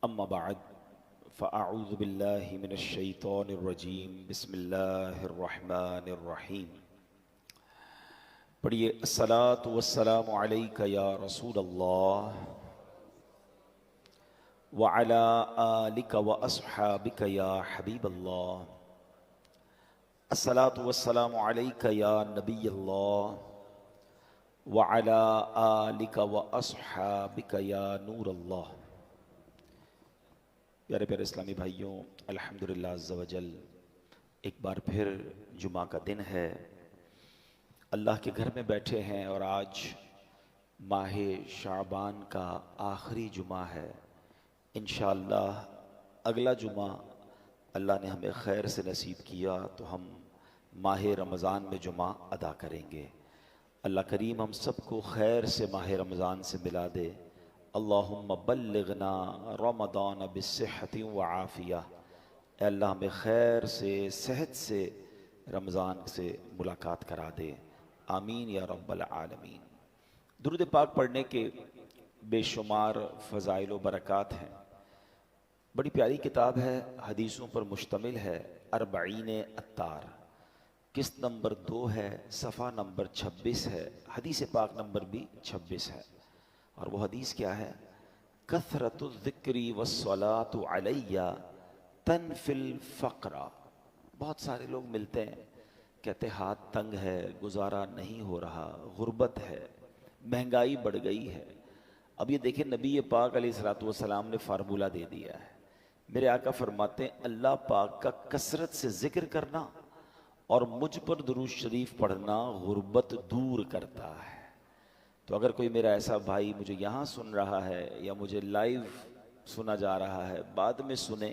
अम्मा बाद फ़अऊज़ु बिल्लाहि मिनश शैतानिर रजीम बिस्मिल्लाहिर रहमानिर रहीम। पढ़िए अस्सलातु वस्सलामु अलैका या रसूल अल्लाह व अला आलिका व अस्हाबिका या हबीब अल्लाह। अस्सलातु वस्सलामु अलैका या नबी अल्लाह व अला आलिका व अस्हाबिका या नूर अल्लाह। प्यारे प्यारे इस्लामी भाइयों, अल्हम्दुलिल्लाह अज़्ज़ा वजल एक बार फिर जुमा का दिन है। अल्लाह के घर में बैठे हैं और आज माह शाबान का आखिरी जुमा है। इंशाअल्लाह अगला जुमा अल्लाह ने हमें खैर से नसीब किया तो हम माह रमज़ान में जुमा अदा करेंगे। अल्लाह करीम हम सबको खैर से माह रमज़ान से मिला दे। अल्लाहुम्मा बल्लिगना रमज़ान बिस्सिहति व आफ़िया। अल्लाह हमें खैर से सेहत से रमज़ान से मुलाकात करा दे, आमीन या रब्बल आलमीन। दुरूद पाक पढ़ने के बेशुमार फ़ज़ाइल व बरक़ात हैं। बड़ी प्यारी किताब है, हदीसों पर मुश्तमिल है। अर्बईन अत्तार किस्त नंबर 2 है, सफ़ा नंबर 26 है, हदीस पाक नंबर भी 26 है। और वो हदीस क्या है? कसरतु ज़िक्री वस्सलातु अलैया तनफिल फ़क़रा। बहुत सारे लोग मिलते हैं, कहते हाथ तंग है, गुजारा नहीं हो रहा, गुर्बत है, महंगाई बढ़ गई है। अब ये देखें, नबी पाक अलैहिस्सलातु वस्सलाम ने फार्मूला दे दिया है। मेरे आका फरमाते हैं अल्लाह पाक का कसरत से ज़िक्र करना और मुझ पर दुरूद शरीफ पढ़ना गुर्बत दूर करता है। तो अगर कोई मेरा ऐसा भाई मुझे यहाँ सुन रहा है या मुझे लाइव सुना जा रहा है, बाद में सुने,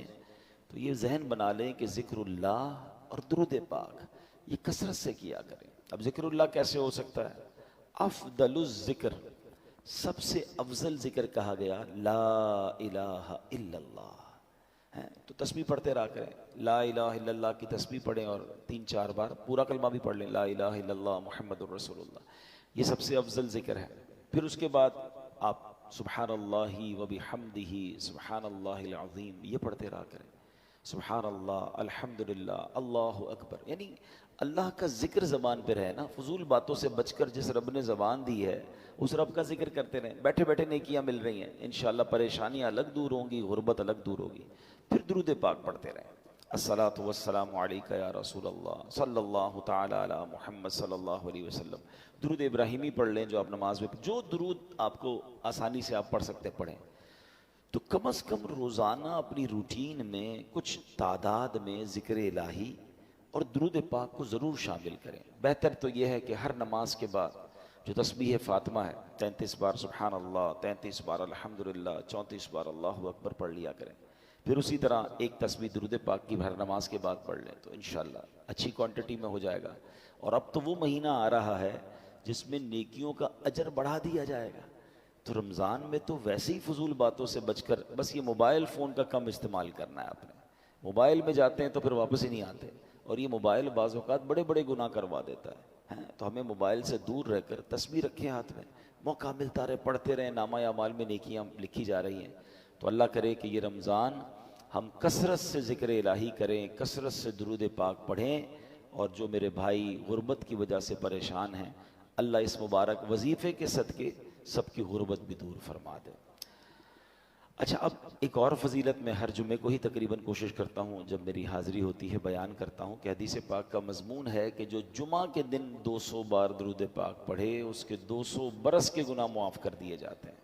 तो ये जहन बना लें कि ज़िक्रुल्लाह और दुरूद पाक ये कसरत से किया करें। अब ज़िक्रुल्लाह कैसे हो सकता है? अफ़दलुज़ ज़िक्र, सबसे अफजल ज़िक्र कहा गया ला इलाहा इल्लल्लाह है। तो तस्बीह पढ़ते रहा करें, ला इलाहा इल्लल्लाह की तस्बीह पढ़ें और 3-4 बार पूरा कलमा भी पढ़ लें, ला इलाहा इल्लल्लाह मुहम्मदुर रसूलुल्लाह। ये सबसे अफजल ज़िक्र है। फिर उसके बाद आप सुब्हानल्लाहि व बिहम्दिही सुब्हानल्लाहिल अज़ीम ये पढ़ते रहा करें। सुब्हानल्लाह, अल्हम्दुलिल्लाह, अल्लाहु अकबर। यानी अल्लाह का ज़िक्र ज़बान पे रहे ना, फजूल बातों से बचकर जिस रब ने ज़बान दी है उस रब का ज़िक्र करते रहें। बैठे बैठे नेकियां मिल रही हैं, इंशाअल्लाह परेशानियां अलग दूर होंगी, गुर्बत अलग दूर होगी। फिर दुरूद पाक पढ़ते रहें। अस्सलातु वस्सलामु अलैका या रसूल अल्लाह सल्लल्लाहु तआला अला मुहम्मद सल्लल्लाहु अलैहि वसल्लम। दुरूद इब्राहिमी पढ़ लें, जो आप नमाज में, जो दुरूद आपको आसानी से आप पढ़ सकते पढ़ें। तो कम से कम रोज़ाना अपनी रूटीन में कुछ तादाद में ज़िक्र इलाही और दुरूद पाक को ज़रूर शामिल करें। बेहतर तो यह है कि हर नमाज के बाद जो तस्बीह फ़ातिमा है 33 बार सुब्हान अल्लाह, 33 बार अल्हम्दुलिल्लाह, 34 बार अल्लाहु अकबर पढ़ लिया करें। फिर उसी तरह एक तस्बीह दुरूद पाक की हर नमाज के बाद पढ़ लें तो इंशाअल्लाह अच्छी क्वांटिटी में हो जाएगा। और अब तो वो महीना आ रहा है जिसमें नेकियों का अजर बढ़ा दिया जाएगा। तो रमज़ान में तो वैसे ही फजूल बातों से बचकर बस ये मोबाइल फ़ोन का कम इस्तेमाल करना है आपने। मोबाइल में जाते हैं तो फिर वापस ही नहीं आते, और ये मोबाइल बाज़ औक़ात बड़े बड़े गुनाह करवा देता है। तो हमें मोबाइल से दूर रहकर तस्बीह रखें हाथ में, मौका मिलता रहे पढ़ते रहें, नामा अमाल में नेकियां लिखी जा रही हैं। तो अल्लाह करे कि ये रमज़ान हम कसरत से ज़िक्र इलाही करें, कसरत से दुरूद पाक पढ़ें। और जो मेरे भाई गुर्बत की वजह से परेशान हैं, अल्लाह इस मुबारक वजीफ़े के सदके सबकी गुर्बत भी दूर फरमा दे। अच्छा, अब एक और फजीलत में हर जुमे को ही तकरीबन कोशिश करता हूँ, जब मेरी हाज़िरी होती है बयान करता हूँ कि हदीस पाक का मजमून है कि जो जुमा के दिन 200 बार दुरूद पाक पढ़े उसके 200 बरस के गुनाह मुआफ़ कर दिए जाते हैं।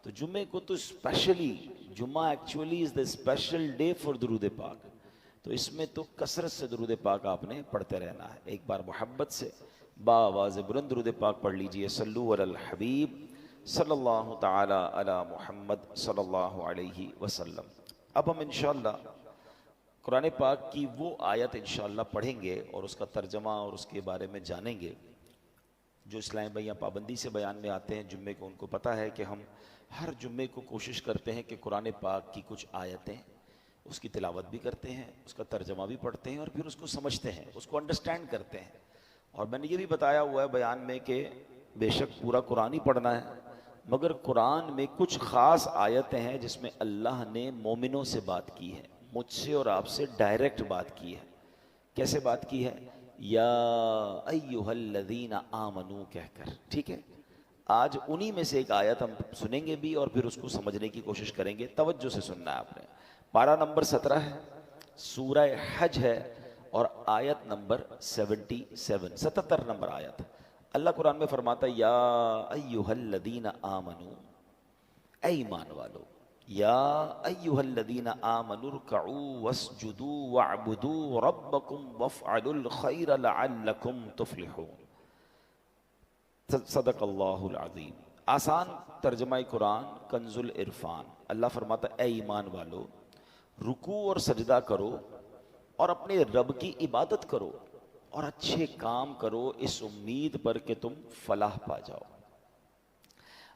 तो जुमे को तो स्पेशली, जुमा actually is the special day for दुरूद पाक। तो इसमें तो कसरत से दुरूद पाक आपने पढ़ते रहना है। एक बार मोहब्बत से बावाज़ बुलंद दुरूद पाक पढ़ लीजिए, सल्लु अलल हबीब सल्लल्लाहु ताला अला मुहम्मद सल्लल्लाहु अलैहि वसल्लम। अब हम इंशाअल्लाह कुरान पाक की वो आयत इंशाअल्लाह पढ़ेंगे और उसका तर्जमा और उसके बारे में जानेंगे। जो इस्लामी भैया पाबंदी से बयान में आते हैं जुम्मे को, उनको पता है कि हम हर जुम्मे को कोशिश करते हैं कि कुरान पाक की कुछ आयतें उसकी तिलावत भी करते हैं, उसका तर्जमा भी पढ़ते हैं और फिर उसको समझते हैं, उसको अंडरस्टैंड करते हैं। और मैंने ये भी बताया हुआ है बयान में कि बेशक पूरा कुरान ही पढ़ना है, मगर कुरान में कुछ ख़ास आयतें हैं जिसमें अल्लाह ने मोमिनों से बात की है, मुझसे और आपसे डायरेक्ट बात की है। कैसे बात की है? या अय्युहल्लज़ीना आमनू कहकर। ठीक है, आज उन्हीं में से एक आयत हम सुनेंगे भी और फिर उसको समझने की कोशिश करेंगे। तवज्जो से सुनना है आपने। पारा नंबर 17 है, सूरह हज है और आयत नंबर 77 नंबर आयत। अल्लाह कुरान में फरमाता है या अय्युहल्लज़ीना आमनू, ऐ ईमान वालो, या अय्युहल्लज़ीना आमनू रुकऊ वस्जुदू वअबुदू रब्बकुम वफ़अलुल खैर लअल्लकुम तुफ्लिहून। सदक़ल्लाहुल अज़ीम। आसान तर्जमा कुरान कंजुल इरफान। अल्लाह फरमाता है, ऐ ईमान वालो, रुकू और सजदा करो और अपने रब की इबादत करो और अच्छे काम करो इस उम्मीद पर कि तुम फलाह पा जाओ।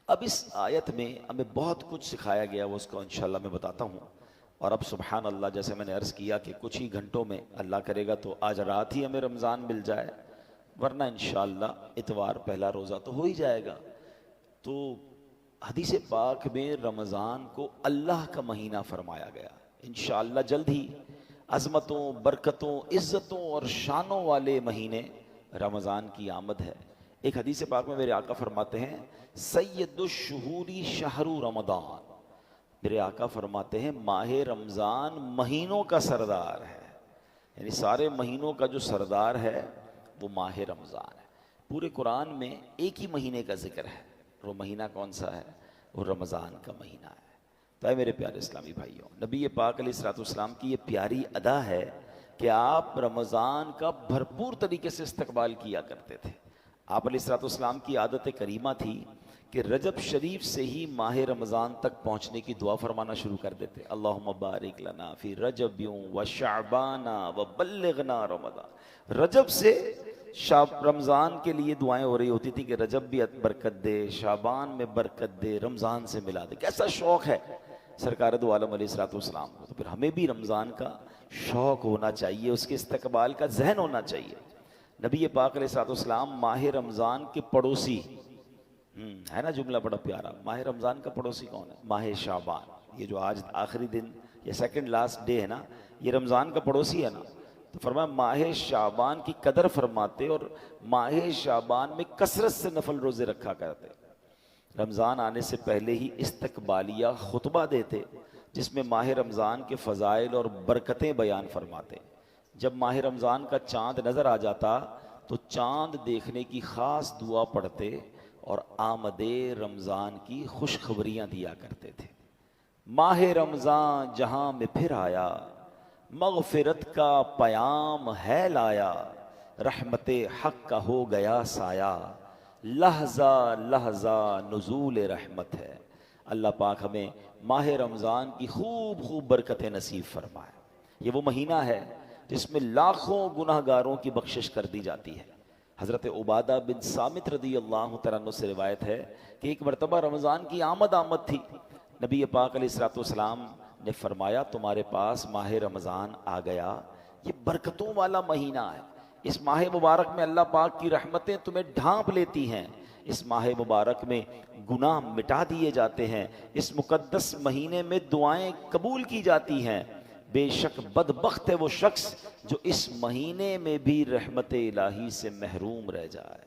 अब इस आयत में हमें बहुत कुछ सिखाया गया, वो उसको इंशाल्लाह मैं बताता हूँ। और अब सुभान अल्लाह, जैसे मैंने अर्ज़ किया कि कुछ ही घंटों में अल्लाह करेगा तो आज रात ही हमें रमज़ान मिल जाए, वरना इंशाल्लाह इतवार पहला रोज़ा तो हो ही जाएगा। तो हदीस पाक में रमज़ान को अल्लाह का महीना फरमाया गया। इंशाल्लाह जल्द ही अज़मतों, बरकतों, इज़्ज़तों और शानों वाले महीने रमज़ान की आमद है। एक हदीस पाक में मेरे आका फरमाते हैं, सय्यदुश्शुहूरी शहरु रमज़ान। मेरे आका फरमाते हैं माह रमज़ान महीनों का सरदार है, यानी सारे महीनों का जो सरदार है वो माह रमज़ान है। पूरे कुरान में एक ही महीने का जिक्र है, वो महीना कौन सा है? वो रमज़ान का महीना है। तो है मेरे प्यारे इस्लामी भाइयों, नबी पाक अलैहिस्सलाम की ये प्यारी अदा है कि आप रमज़ान का भरपूर तरीके से इस्तकबाल किया करते थे। आप अलैहिस्सलाम की आदत करीमा थी कि रजब शरीफ से ही माह रमज़ान तक पहुँचने की दुआ फरमाना शुरू कर देते। अल्लाहुम्मा बारिक लना फी रजबियों व शाबाना व बल्लिगना रमज़ान। रजब से रमज़ान के लिए दुआएं हो रही होती थी कि रजब भी बरकत दे, शाबान में बरकत दे, रमज़ान से मिला दे। कैसा शौक़ है सरकार दो आलम अलैहिस्सलाम को। तो फिर हमें भी रमज़ान का शौक़ होना चाहिए, उसके इस्तकबाल का जहन होना चाहिए। नबी पाक अलैहिस्सलाम माह रमज़ान के पड़ोसी, है ना जुमला बड़ा प्यारा। माह रमज़ान का पड़ोसी कौन है? माह शाबान। ये जो आज आखिरी दिन, ये सेकंड लास्ट डे है ना, ये रमज़ान का पड़ोसी है ना। तो फरमाया माह शाबान की कदर फरमाते और माह शाबान में कसरत से नफल रोज़े रखा करते। रमज़ान आने से पहले ही इस्तकबालिया खुतबा देते जिसमें माह रमज़ान के फ़ज़ाइल और बरकतें बयान फरमाते। जब माह रमज़ान का चाँद नज़र आ जाता तो चाँद देखने की ख़ास दुआ पढ़ते और आमदे रमज़ान की खुशखबरियाँ दिया करते थे। माह रमज़ान जहाँ में फिर आया, मग़फ़िरत का पयाम है लाया, रहमते हक़ का हो गया साया, लहज़ा लहज़ा नुज़ूल रहमत है। अल्लाह पाक हमें माह रमज़ान की खूब खूब बरकतें नसीब फरमाए। ये वो महीना है जिसमें लाखों गुनाहगारों की बख्शिश कर दी जाती है। हज़रत उबादा बिन सामित रदी अल्लाह तआला अन्हु से रिवायत है कि एक मरतबा रमज़ान की आमद थी। नबी पाक अलैहिस्सलाम ने फरमाया, तुम्हारे पास माह रमज़ान आ गया, ये बरकतों वाला महीना है। इस माह मुबारक में अल्लाह पाक की रहमतें तुम्हें ढांप लेती हैं। इस माह मुबारक में गुनाह मिटा दिए जाते हैं। इस मुकद्दस महीने में दुआएं कबूल की जाती हैं। बेशक बदबख्त है वो शख्स जो इस महीने में भी रहमत इलाही से महरूम रह जाए।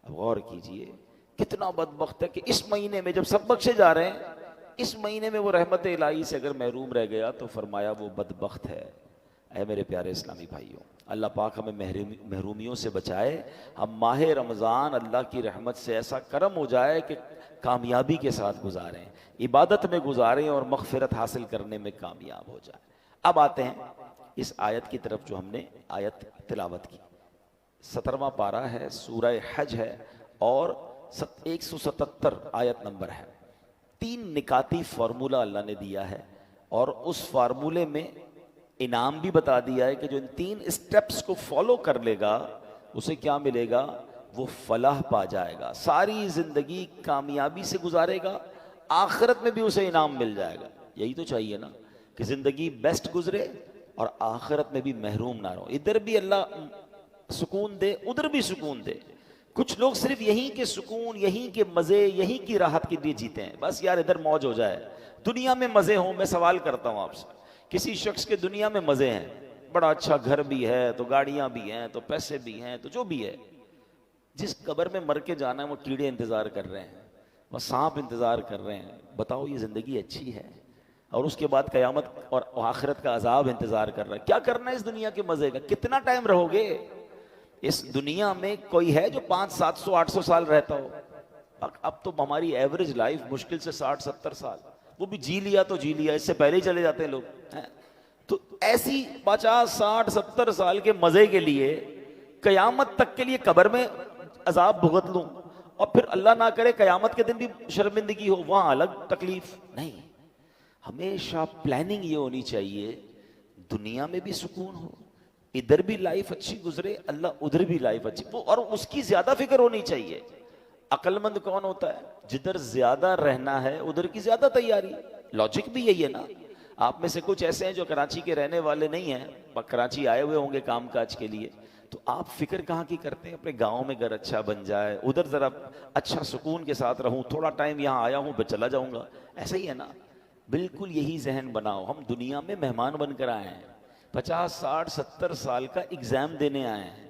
अब गौर कीजिए कितना बदबख्त है कि इस महीने में जब सब बख्शे जा रहे हैं, इस महीने में वो रहमत इलाही से अगर महरूम रह गया तो फरमाया वो बदबख्त है। ऐ मेरे प्यारे इस्लामी भाइयों, अल्लाह पाक हमें महरूमियों से बचाए। हम माह रमज़ान अल्लाह की रहमत से ऐसा करम हो जाए कि कामयाबी के साथ गुजारें, इबादत में गुजारें और मग़फ़िरत हासिल करने में कामयाब हो जाए। अब आते हैं इस आयत की तरफ जो हमने आयत तिलावत की। 17वां पारा है, सूरह हज है और 177 आयत नंबर है। 3 निकाती फार्मूला अल्लाह ने दिया है और उस फार्मूले में इनाम भी बता दिया है कि जो इन 3 स्टेप्स को फॉलो कर लेगा उसे क्या मिलेगा? वो फलाह पा जाएगा, सारी जिंदगी कामयाबी से गुजारेगा, आखिरत में भी उसे इनाम मिल जाएगा। यही तो चाहिए ना कि जिंदगी बेस्ट गुजरे और आखिरत में भी महरूम ना रहो। इधर भी अल्लाह सुकून दे, उधर भी सुकून दे। कुछ लोग सिर्फ यहीं के सुकून, यहीं के मजे, यहीं की राहत के लिए जीते हैं। बस यार इधर मौज हो जाए, दुनिया में मजे हों। मैं सवाल करता हूं आपसे, किसी शख्स के दुनिया में मजे हैं, बड़ा अच्छा घर भी है, तो गाड़ियां भी हैं, तो पैसे भी हैं, तो जो भी है, जिस कब्र में मर के जाना है वो कीड़े इंतजार कर रहे हैं, वह सांप इंतजार कर रहे हैं। बताओ ये जिंदगी अच्छी है? और उसके बाद कयामत और आखिरत का अजाब इंतजार कर रहा है। क्या करना है इस दुनिया के मजे का? कितना टाइम रहोगे इस दुनिया में? कोई है जो 500, 700, 800 साल रहता हो? अब तो हमारी एवरेज लाइफ मुश्किल से 60-70 साल, वो भी जी लिया तो जी लिया, इससे पहले ही चले जाते हैं लोग, हैं? तो ऐसी 50, 60, 70 साल के मजे के लिए कयामत तक के लिए कब्र में अजाब भुगत लूं, और फिर अल्लाह ना करे कयामत के दिन भी शर्मिंदगी हो, वहां अलग तकलीफ? नहीं। हमेशा प्लानिंग ये होनी चाहिए, दुनिया में भी सुकून हो, इधर भी लाइफ अच्छी गुजरे, अल्लाह उधर भी लाइफ अच्छी वो, और उसकी ज्यादा फिक्र होनी चाहिए। अक्लमंद कौन होता है? जिधर ज्यादा रहना है उधर की ज्यादा तैयारी। लॉजिक भी यही है ना। आप में से कुछ ऐसे हैं जो कराची के रहने वाले नहीं हैं, कराची आए हुए होंगे कामकाज के लिए, तो आप फिक्र कहाँ की करते हैं? अपने गांव में घर अच्छा बन जाए, उधर जरा अच्छा सुकून के साथ रहूं, थोड़ा टाइम यहाँ आया हूं, चला जाऊंगा, ऐसा ही है ना। बिल्कुल यही जहन बनाओ। हम दुनिया में मेहमान बनकर आए हैं, 50, 60, 70 साल का एग्जाम देने आए हैं।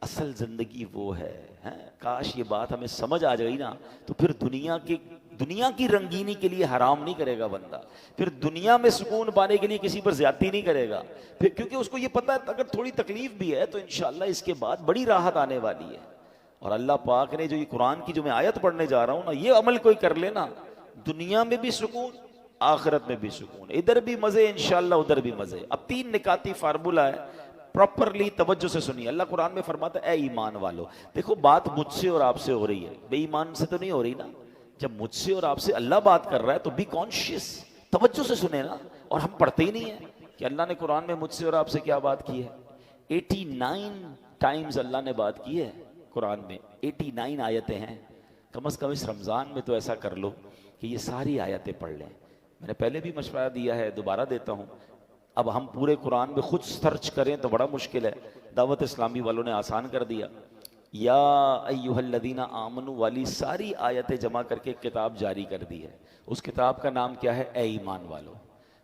असल जिंदगी वो है, हैं? काश ये बात हमें समझ आ गई ना, तो फिर दुनिया की रंगीनी के लिए हराम नहीं करेगा बंदा, फिर दुनिया में सुकून पाने के लिए किसी पर ज्यादती नहीं करेगा, फिर क्योंकि उसको ये पता है अगर थोड़ी तकलीफ भी है तो इंशाल्लाह इसके बाद बड़ी राहत आने वाली है। और अल्लाह पाक ने जो ये कुरान की जो मैं आयत पढ़ने जा रहा हूं ना, ये अमल कोई कर लेना, दुनिया में भी सुकून, आखिरत में भी सुकून, इधर भी मजे इंशाल्लाह उधर भी मजे। अब 3 निकाती फार्मूला है, प्रॉपरली तवज्जो से सुनिए। अल्लाह कुरान में फरमाता है, ए ईमान वालो। देखो बात मुझसे और आपसे हो रही है, बेईमान से तो नहीं हो रही ना। जब मुझसे और आपसे अल्लाह बात कर रहा है तो बी कॉन्शियस, तवज्जो से सुने ना। और हम पढ़ते ही नहीं है कि अल्लाह ने कुरान में मुझसे और आपसे क्या बात की है। 89 टाइम्स अल्लाह ने बात की है कुरान में, 89 आयतें हैं। कम से कम इस रमजान में तो ऐसा कर लो कि ये सारी आयतें पढ़ लें। मैंने पहले भी मशवरा दिया है, दोबारा देता हूँ। अब हम पूरे कुरान में खुद सर्च करें तो बड़ा मुश्किल है, दावत इस्लामी वालों ने आसान कर दिया। या अय्युहल्लज़ीना आमनू वाली सारी आयतें जमा करके किताब जारी कर दी है। उस किताब का नाम क्या है? ए ईमान वालो।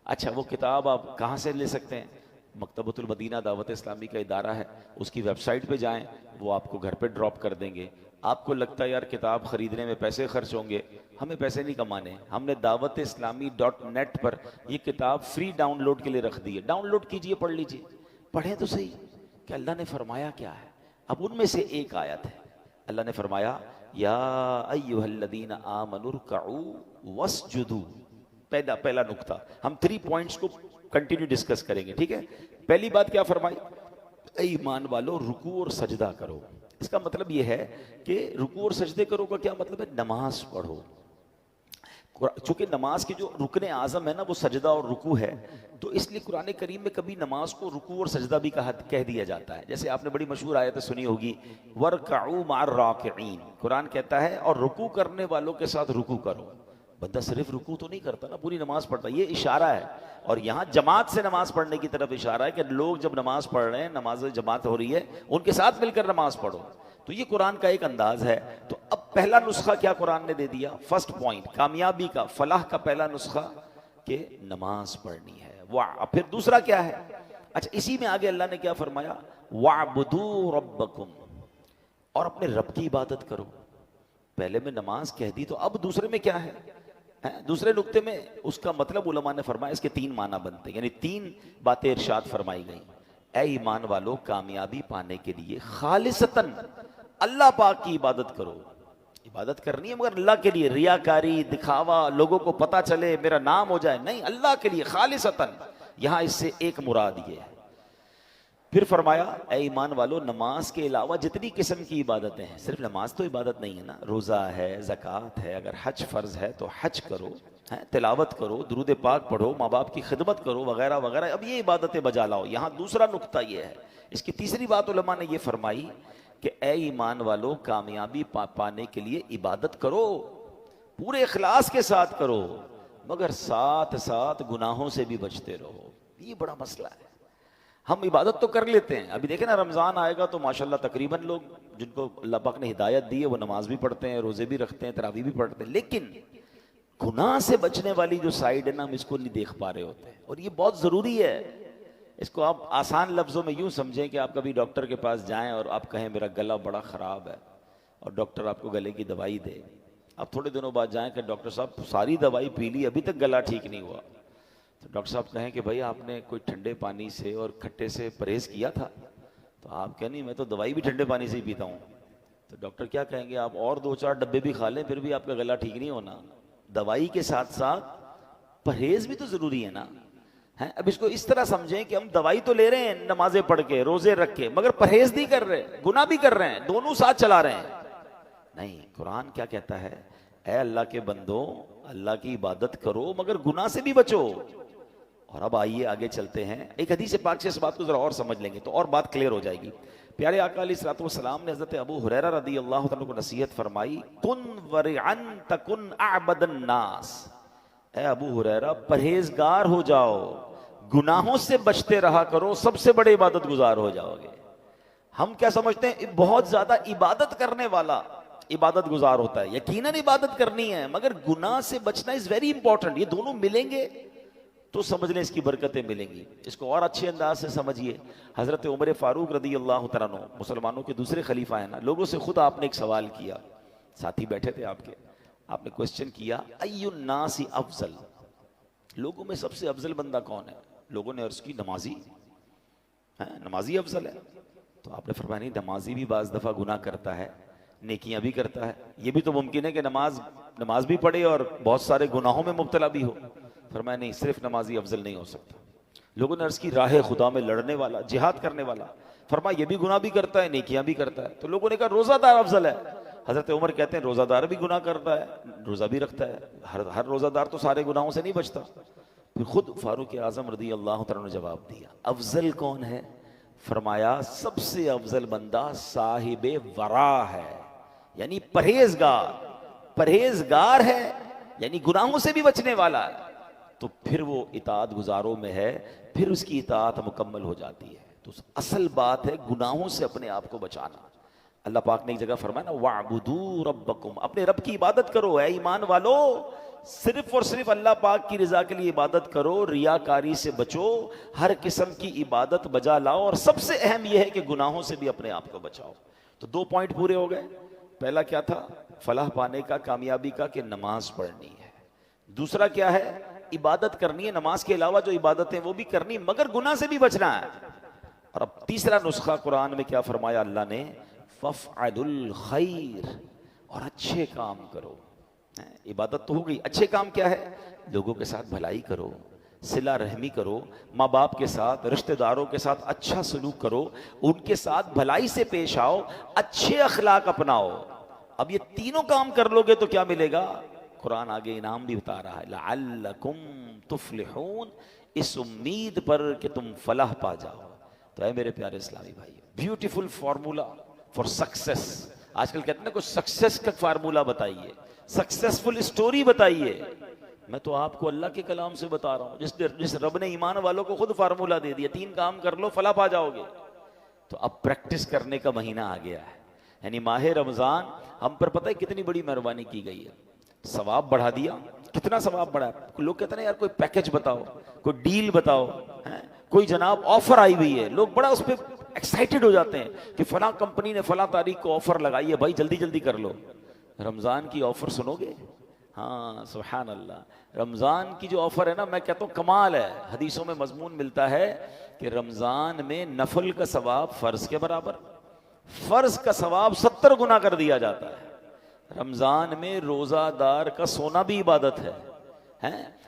अच्छा, वो किताब आप कहाँ से ले सकते हैं? मकतबतुल मदीना दावत इस्लामी का इदारा है, उसकी वेबसाइट पे जाएं, वो आपको घर पे ड्रॉप कर देंगे। आपको लगता है यार किताब खरीदने में पैसे खर्च होंगे, हमें पैसे नहीं कमाने, हमने दावत इस्लामी.net पर ये किताब फ्री डाउनलोड के लिए रख दी है। डाउनलोड कीजिए, पढ़ लीजिए, पढ़ें तो सही कि अल्लाह ने फरमाया क्या है। अब उनमें से एक आयत है, अल्लाह ने फरमाया या अय्युहल्लज़ीना आमनुरकऊ वस्जुदू। पहला नुक्ता, हम 3 पॉइंट्स को कंटिन्यू डिस्कस करेंगे, ठीक है। पहली बात क्या फरमाई? ऐ ईमान वालों, रुकू और सजदा करो। इसका मतलब यह है कि रुकू और सजदे करो का क्या मतलब है? नमाज पढ़ो। चूंकि नमाज के जो रुकने आजम है ना वो सजदा और रुकू है, तो इसलिए कुरान करीम में कभी नमाज को रुकू और सजदा भी कह दिया जाता है। जैसे आपने बड़ी मशहूर आयत सुनी होगी, वरकऊ मार राकिईन। कुरान कहता है और रुकू करने वालों के साथ रुकू करो। बंदा सिर्फ रुकू तो नहीं करता ना, पूरी नमाज पढ़ता, ये इशारा है। और यहाँ जमात से नमाज पढ़ने की तरफ इशारा है कि लोग जब नमाज पढ़ रहे हैं, नमाज जमात हो रही है, उनके साथ मिलकर नमाज पढ़ो। तो ये कुरान का एक अंदाज है। तो अब पहला नुस्खा क्या कुरान ने दे दिया? फर्स्ट पॉइंट, कामयाबी का, फलाह का पहला नुस्खा कि नमाज पढ़नी है। वाह। फिर दूसरा क्या है? अच्छा, इसी में आगे अल्लाह ने क्या फरमाया? वाबुदू रब्बकुम, और अपने रब की इबादत करो। पहले में नमाज कह दी, तो अब दूसरे में क्या है? दूसरे नुक्ते में उसका मतलब उलमा ने फरमाया इसके 3 माना बनते हैं, यानी 3 बातें इरशाद फरमाई गई। ऐ ईमान वालों, कामयाबी पाने के लिए खालिसतन अल्लाह पाक की इबादत करो। इबादत करनी है मगर अल्लाह के लिए, रियाकारी, दिखावा, लोगों को पता चले, मेरा नाम हो जाए, नहीं, अल्लाह के लिए खालिसतन। यहां इससे एक मुराद ये है। फिर फरमाया ऐ ईमान वालों, नमाज के अलावा जितनी किस्म की इबादतें हैं, सिर्फ नमाज तो इबादत नहीं है ना, रोज़ा है, ज़कात है, अगर हज फ़र्ज है तो हज करो, तिलावत करो, दुरूद पाक पढ़ो, माँ बाप की खिदमत करो, वगैरह वगैरह। अब ये इबादतें बजा लाओ। यहाँ दूसरा नुक्ता ये है, इसकी तीसरी बात उलमा ने ये फरमाई कि ऐ ईमान वालों, कामयाबी पाने के लिए इबादत करो, पूरे इखलास के साथ करो, मगर साथ साथ गुनाहों से भी बचते रहो। ये बड़ा मसला है। हम इबादत तो कर लेते हैं। अभी देखें ना, रमज़ान आएगा तो माशाल्लाह तकरीबन लोग जिनको अल्लाह पाक ने हिदायत दी है वो नमाज भी पढ़ते हैं, रोज़े भी रखते हैं, तरावी भी पढ़ते हैं, लेकिन गुनाह से बचने वाली जो साइड है ना, हम इसको नहीं देख पा रहे होते हैं, और ये बहुत ज़रूरी है। इसको आप आसान लफ्ज़ों में यूँ समझें कि आप कभी डॉक्टर के पास जाएं और आप कहें मेरा गला बड़ा ख़राब है, और डॉक्टर आपको गले की दवाई दे। आप थोड़े दिनों बाद जाएं कि डॉक्टर साहब सारी दवाई पी ली, अभी तक गला ठीक नहीं हुआ। तो डॉक्टर साहब कहें कि भाई आपने कोई ठंडे पानी से और खट्टे से परहेज़ किया था? तो आप कहें नहीं, मैं तो दवाई भी ठंडे पानी से ही पीता हूँ। तो डॉक्टर क्या कहेंगे, आप और 2-4 डब्बे भी खा लें फिर भी आपका गला ठीक नहीं होना। दवाई के साथ साथ परहेज भी तो जरूरी है ना, है। अब इसको इस तरह समझें कि हम दवाई तो ले रहे हैं नमाजें पढ़ के, रोजे रख के, मगर परहेज नहीं कर रहे, गुनाह भी कर रहे हैं, दोनों साथ चला रहे हैं। नहीं, कुरान क्या कहता है, ऐ अल्लाह के बंदो, अल्लाह की इबादत करो मगर गुनाह से भी बचो। और अब आइए आगे चलते हैं, एक हदीस पाक से इस बात को जरा और समझ लेंगे तो और बात क्लियर हो जाएगी। प्यारे आका अलैहिस्सलातु वस्सलाम ने हज़रत अबू हुरैरा रदी अल्लाह तआला को नसीहत फरमाई, कुन वरिअन तकुन अअबदन नास। ऐ अबू हुरैरा, परहेजगार हो जाओ, गुनाहों से बचते रहा करो, सबसे बड़े इबादत गुजार हो जाओगे। हम क्या समझते हैं, बहुत ज्यादा इबादत करने वाला इबादत गुजार होता है। यकीनन इबादत करनी है, मगर गुनाह से बचना इज वेरी इंपॉर्टेंट। ये दोनों मिलेंगे तो समझ लें इसकी बरकतें मिलेंगी। इसको और अच्छे अंदाज से समझिए, हजरत उमर फारूक रदी अल्लाह तआला अन्हु, मुसलमानों के दूसरे खलीफा है ना, लोगों से खुद आपने एक सवाल किया, साथी बैठे थे आपके, आपने क्वेश्चन किया, अय्युन नासी अफजल, लोगों में सबसे अफजल बंदा कौन है? लोगों ने अर्ज की, नमाजी है, नमाजी अफजल है। तो आपने फरमाया नहीं, नमाजी भी बाज दफा गुनाह करता है, नेकियां भी करता है, ये भी तो मुमकिन है कि नमाज भी पढ़े और बहुत सारे गुनाहों में मुब्तला भी हो। फरमाया नहीं, सिर्फ नमाजी अफजल नहीं हो सकता। लोगों ने अर्ज की, राह खुदा में लड़ने वाला, जिहाद करने वाला। फरमाया ये भी गुनाह भी करता है, नेकियां भी करता है। तो लोगों ने कहा रोजादार अफजल है। हजरत उमर कहते हैं रोजादार भी गुनाह करता है, रोजा भी रखता है, हर रोजादार तो सारे गुनाहों से नहीं बचता। फिर खुद फारूक आजम रदी अल्लाह तआला ने जवाब दिया, अफजल कौन है? फरमाया सबसे अफजल बंदा साहिबे वरा है, यानी परहेजगार है, यानी गुनाहों से भी बचने वाला है। तो फिर वो इताअत गुजारों में है, फिर उसकी इताअत मुकम्मल हो जाती है। तो असल बात है गुनाहों से अपने आप को बचाना। अल्लाह पाक ने एक जगह फरमाया ना, वाबुदू रब्बकुम, अपने रब की इबादत करो। ऐ ईमान वालो, सिर्फ और सिर्फ अल्लाह पाक की रजा के लिए इबादत करो, रियाकारी से बचो, हर किस्म की इबादत बजा लाओ, और सबसे अहम यह है कि गुनाहों से भी अपने आप को बचाओ। तो 2 पॉइंट पूरे हो गए। पहला क्या था, फलाह पाने का, कामयाबी का, कि नमाज पढ़नी है। दूसरा क्या है, इबादत करनी है, नमाज के अलावा जो इबादतें वो भी करनी, मगर गुनाह से भी बचना है। और अब तीसरा नुस्खा कुरान में क्या फरमाया अल्लाह ने, फफ़अलुल खैर, और अच्छे काम करो। इबादत तो हो गई, अच्छे काम क्या है, लोगों के साथ भलाई करो, सिला रहमी करो, माँ बाप के साथ, रिश्तेदारों के साथ अच्छा सलूक करो, उनके साथ भलाई से पेश आओ, अच्छे अखलाक अपनाओ। अब ये तीनों काम कर लोगे तो क्या मिलेगा? कुरान आगे इनाम भी बता रहा है, लअल्लकुम तुफ्लिहून, इस उम्मीद पर कि तुम फलाह पा जाओ। तो है मेरे प्यारे इस्लामी भाई, ब्यूटीफुल फार्मूला फॉर सक्सेस। आजकल कहते हैं ना, कुछ सक्सेस का फार्मूला बताइए, सक्सेसफुल स्टोरी बताइए। मैं तो आपको अल्लाह के कलाम से बता रहा हूँ, जिस रब ने ईमान वालों को खुद फार्मूला दे दिया, 3 काम कर लो फला पा जाओगे। तो अब प्रैक्टिस करने का महीना आ गया है, यानी माह रमजान हम पर पता है कितनी बड़ी मेहरबानी की गई है, सवाब बढ़ा दिया। कितना सवाब बढ़ा? लोग कहते हैं यार कोई पैकेज बताओ, कोई डील बताओ, है? कोई जनाब ऑफर आई हुई है, लोग बड़ा उस पर एक्साइटेड हो जाते हैं कि फला कंपनी ने फला तारीख को ऑफर लगाई है, भाई जल्दी जल्दी कर लो। रमजान की ऑफर सुनोगे? हाँ सुभान अल्लाह, रमजान की जो ऑफर है ना, मैं कहता हूँ कमाल है। हदीसों में मजमून मिलता है कि रमजान में नफल का सवाब फर्ज के बराबर, फर्ज का सवाब 70 गुना कर दिया जाता है। रमजान में रोजादार का सोना भी इबादत है?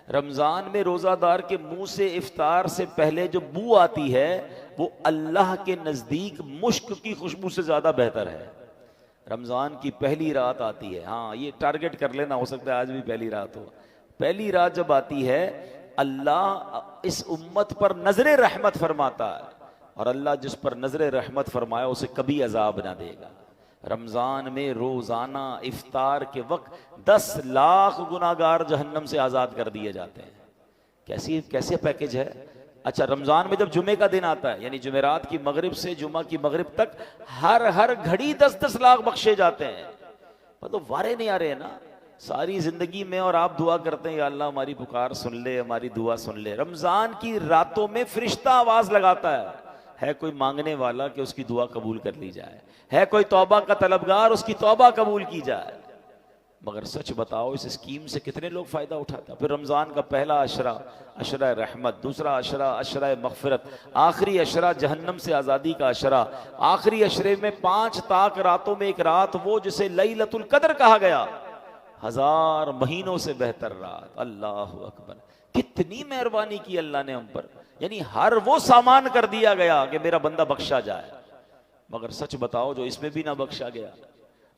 रमजान में रोजादार के मुंह से इफ्तार से पहले जो बू आती है वो अल्लाह के नजदीक मुश्क की खुशबू से ज्यादा बेहतर है। रमजान की पहली रात आती है, हाँ ये टारगेट कर लेना, हो सकता है आज भी पहली रात हो। पहली रात जब आती है, अल्लाह इस उम्मत पर नजरे रहमत फरमाता है, और अल्लाह जिस पर नजरे रहमत फरमाया उसे कभी अजाब ना देगा। रमजान में रोजाना इफ्तार के वक्त 10 लाख गुनाहगार जहन्नम से आजाद कर दिए जाते हैं। कैसे पैकेज है? अच्छा, रमजान में जब जुमे का दिन आता है, यानी जुमेरात की मगरिब से जुमा की मगरिब तक हर घड़ी 10-10 लाख बख्शे जाते हैं। मतलब वारे नहीं आ रहे हैं ना सारी जिंदगी में, और आप दुआ करते हैं या अल्लाह हमारी पुकार सुन ले, हमारी दुआ सुन ले। रमजान की रातों में फरिश्ता आवाज लगाता है कोई मांगने वाला कि उसकी दुआ कबूल कर ली जाए, है कोई तौबा का तलबगार उसकी तौबा कबूल की जाए। मगर सच बताओ इस स्कीम से कितने लोग फायदा उठाते हैं। फिर रमजान का पहला अशरा अशरा रहमत, दूसरा अशरा अशरा मगफिरत, आखिरी अशरा जहन्नम से आज़ादी का अशरा, आखिरी अशरे में 5 ताक रातों में एक रात वो जिसे लैलतुल कद्र कहा गया, 1000 महीनों से बेहतर रात। अल्लाह अकबर, कितनी मेहरबानी की अल्लाह ने हम पर, यानी हर वो सामान कर दिया गया कि मेरा बंदा बख्शा जाए। मगर सच बताओ जो इसमें भी ना बख्शा गया,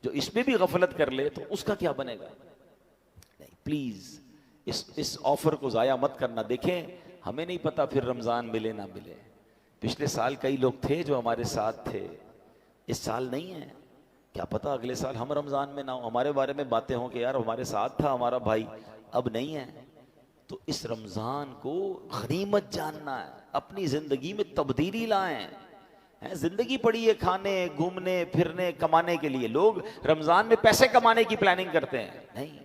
जो इसमें भी गफलत कर ले तो उसका क्या बनेगा। नहीं, प्लीज इस ऑफर को जाया मत करना। देखें हमें नहीं पता फिर रमजान मिले ना मिले, पिछले साल कई लोग थे जो हमारे साथ थे, इस साल नहीं है, क्या पता अगले साल हम रमजान में ना हो, हमारे बारे में बातें हों कि यार हमारे साथ था हमारा भाई अब नहीं है। तो इस रमजान को गनीमत जानना है, अपनी जिंदगी में तब्दीली लाएं। जिंदगी पड़ी है खाने घूमने फिरने कमाने के लिए, लोग रमजान में पैसे कमाने की प्लानिंग करते हैं। नहीं,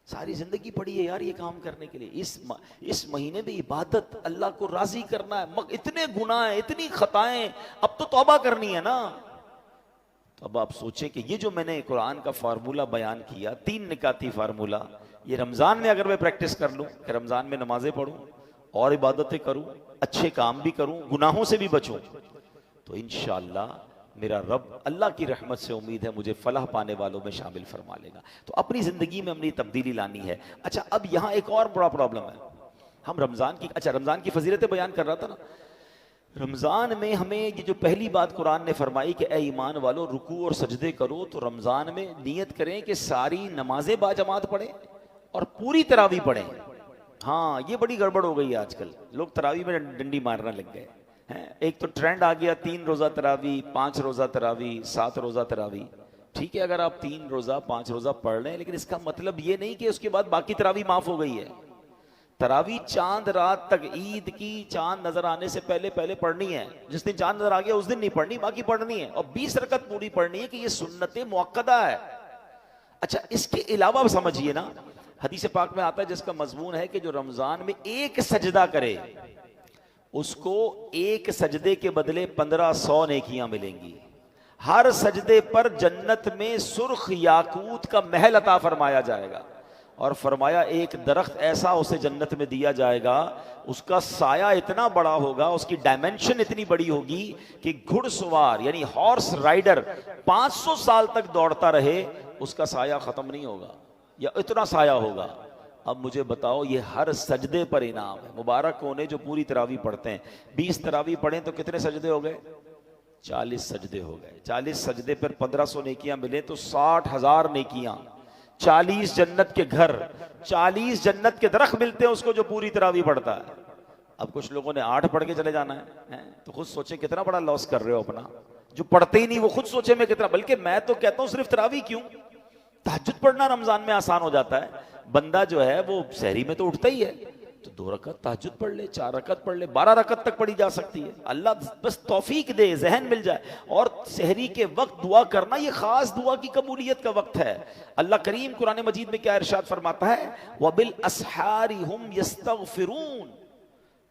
सारी जिंदगी पड़ी है यार ये काम करने के लिए। इस महीने में इबादत, अल्लाह को राजी करना है। इतने गुनाह है, इतनी खताएं, अब तो तौबा करनी है ना। तो अब आप सोचे कि ये जो मैंने कुरान का फार्मूला बयान किया, 3 निकाती फार्मूला, ये रमजान में अगर मैं प्रैक्टिस कर लूं कि रमजान में नमाजें पढ़ूं और इबादतें करूं, अच्छे काम भी करूं, गुनाहों से भी बचूं, तो इंशाअल्लाह मेरा रब, अल्लाह की रहमत से उम्मीद है मुझे फलाह पाने वालों में शामिल फरमा लेगा। तो अपनी जिंदगी में हमने तब्दीली लानी है। अच्छा, अब यहाँ एक और बड़ा प्रॉब्लम है। हम रमजान की फजीलतें बयान कर रहा था ना। रमजान में हमें ये जो पहली बात कुरान ने फरमाई कि ए ईमान वालों रुकू और सजदे करो, तो रमजान में नियत करें कि सारी नमाजें बाजमात पढ़ें और पूरी तरावी पढ़ें। हाँ, ये बड़ी गड़बड़ हो गई है आजकल, लोग तरावी में डंडी मारने लग गए। एक तो ट्रेंड आ गया 3 रोजा तरावी, 5 रोजा तरावी, 7 रोजा तरावी। ठीक है, अगर आप 3 रोजा 5 रोजा पढ़ रहे हैं, लेकिन इसका मतलब ये नहीं कि उसके बाद बाकी तरावी माफ हो गई है। तरावी चांद रात तक, ईद की चांद नजर आने से पहले पहले पढ़नी है। जिस दिन चांद नजर आ गया उस दिन नहीं पढ़नी, बाकी पढ़नी है। और 20 रकत पूरी पढ़नी है कि ये सुन्नत मुअक्कदा है। अच्छा, इसके अलावा समझिए ना, हदीस पाक में आता है जिसका मजमून है कि जो रमजान में एक सजदा करे उसको एक सजदे के बदले 1500 नेकियां मिलेंगी। हर सजदे पर जन्नत में सुर्ख याकूत का महल अता फरमाया जाएगा, और फरमाया एक दरख्त ऐसा उसे जन्नत में दिया जाएगा, उसका साया इतना बड़ा होगा, उसकी डायमेंशन इतनी बड़ी होगी कि घुड़सवार यानी हॉर्स राइडर 500 साल तक दौड़ता रहे उसका साया खत्म नहीं होगा, या इतना साया होगा। अब मुझे बताओ, ये हर सजदे पर इनाम है। मुबारक होने जो पूरी तरावी पढ़ते हैं। 20 तरावी पढ़ें तो कितने सजदे हो गए? 40 सजदे हो गए। 40 सजदे पर 1500 नेकियां मिले तो 60,000 नेकियां। 40 जन्नत के घर, 40 जन्नत के दरख्त मिलते हैं उसको जो पूरी तरावी पढ़ता है। अब कुछ लोगों ने 8 पढ़ के चले जाना है, तो खुद सोचे कितना बड़ा लॉस कर रहे हो अपना। जो पढ़ते ही नहीं वो खुद सोचे मैं कितना, बल्कि मैं तो कहता हूं सिर्फ तरावी क्यों, तहज्जुद पढ़ना रमजान में आसान हो जाता है। बंदा जो है वो सहरी में तो उठता ही है, तो 2 रकत तहज्जुद पढ़ ले, 4 रकत पढ़ ले, 12 रकत तक पढ़ी जा सकती है। अल्लाह बस तौफीक दे, जहन मिल जाए। और सहरी के वक्त दुआ करना ये खास दुआ की कबूलियत का वक्त है। अल्लाह करीम कुरान मजीद में क्या इरशाद फरमाता है, वबिल अस्हारी हुम यस्तगफिरून,